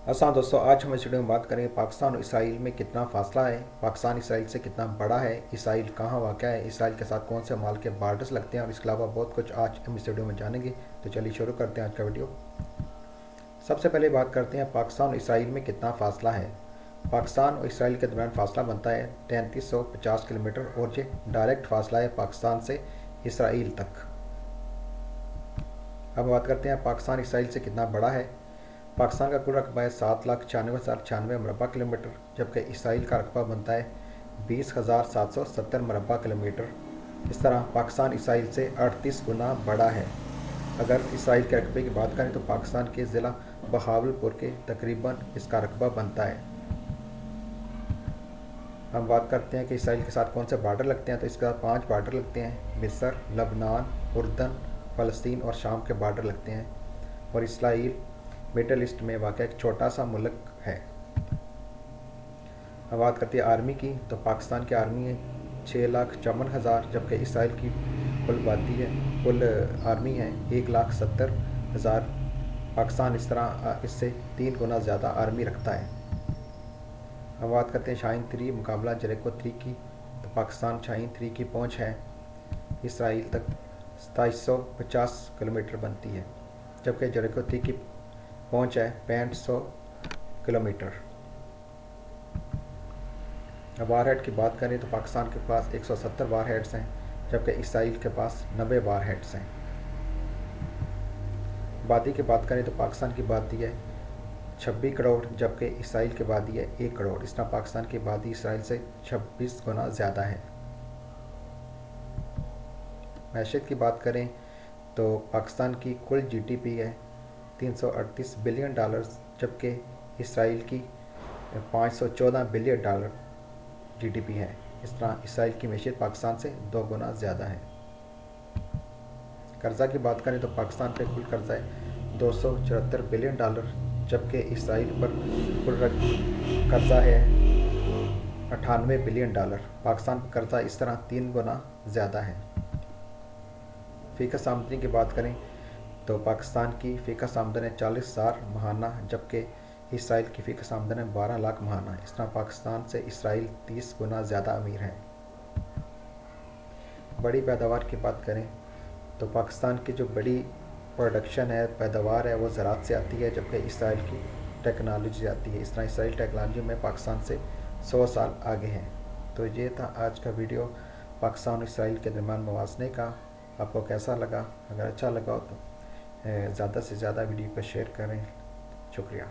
अस्सलाम दोस्तों, आज हम इस वीडियो में बात करेंगे पाकिस्तान और इसराइल में कितना फासला है, पाकिस्तान इसराइल से कितना बड़ा है, इसराइल कहाँ वाक़ है, इसराइल के साथ कौन से माल के बॉर्डर्स लगते हैं और इसके अलावा बहुत कुछ आज हम इस वीडियो में जानेंगे। तो चलिए शुरू करते हैं आज का वीडियो। सबसे पहले बात करते हैं पाकिस्तान और इसराइल में कितना फासला है। पाकिस्तान और इसराइल के दरमियान फासला बनता है 3350 किलोमीटर और ये डायरेक्ट फासला है पाकिस्तान से इसराइल तक। अब बात करते हैं पाकिस्तान इसराइल से कितना बड़ा है। पाकिस्तान का कुल रकबा है 7,96,096 मरबा किलोमीटर, जबकि इसराइल का रकबा बनता है 20,770 मरबा किलोमीटर। इस तरह पाकिस्तान इसराइल से 38 गुना बड़ा है। अगर इसराइल के रकबे की बात करें तो पाकिस्तान के ज़िला बहावलपुर के तकरीबन इसका रकबा बनता है। हम बात करते हैं कि इसराइल के साथ कौन से बॉर्डर लगते हैं, तो इसके साथ 5 बॉर्डर लगते हैं। मिस्र, लबनान, उर्दन, फ़लस्तीन और शाम के बॉर्डर लगते हैं। और इसराइल मिडल ईस्ट में वाक़ एक छोटा सा मुल्क है। अब बात करते हैं आर्मी की, तो पाकिस्तान की आर्मी है 6,54,000, जबकि इसराइल की कुल आर्मी है 1,70,000। पाकिस्तान इस तरह इससे 3 गुना ज़्यादा आर्मी रखता है। अब बात करते हैं शाहीन 3 मुकाबला जरेको 3 की, तो पाकिस्तान शाहीन 3 की पहुंच है इसराइल तक 2750 किलोमीटर बनती है, जबकि जरेको 3 की पहुंच है 6500 किलोमीटर। अब वार हेड की बात करें तो पाकिस्तान के पास 170 वार हेड्स हैं, जबकि इसराइल के पास 90 वार हेड्स हैं। आबादी की बात करें तो पाकिस्तान की आबादी है 26 करोड़, जबकि इसराइल की आबादी है 1 करोड़। इस तरह पाकिस्तान की आबादी इसराइल से 26 गुना ज़्यादा है। मैशियत की बात करें तो पाकिस्तान की कुल जीडीपी है 338 बिलियन डॉलर, जबकि इसराइल की 514 बिलियन डॉलर जीडीपी है। इस तरह इसराइल की मैशियत पाकिस्तान से 2 गुना ज़्यादा है। कर्ज़ा की बात करें तो पाकिस्तान पे कुल कर्ज़ा है 274 बिलियन डॉलर, जबकि इसराइल पर कुल कर्ज़ा है 98 बिलियन डॉलर। पाकिस्तान पर कर्ज़ा इस तरह 3 गुना ज़्यादा है। फ़ीकस आमदनी की बात करें तो पाकिस्तान की फ़ीकस आमदन है 40,000 महाना, जबकि इसराइल की फ़ीकस आमदन है 12 लाख महाना। इस तरह पाकिस्तान से इसराइल 30 गुना ज़्यादा अमीर है। बड़ी पैदावार की बात करें तो पाकिस्तान की जो बड़ी प्रोडक्शन है, पैदावार है, वो ज़राअत से आती है, जबकि इसराइल की टेक्नोलॉजी आती है। इस तरह इसराइल टेक्नोलॉजी में पाकिस्तान से 100 साल आगे हैं। तो ये था आज का वीडियो पाकिस्तान और इसराइल के दरमियान मुवाज़ने का। आपको कैसा लगा? अगर अच्छा लगा हो तो ज़्यादा से ज़्यादा वीडियो को शेयर करें। शुक्रिया।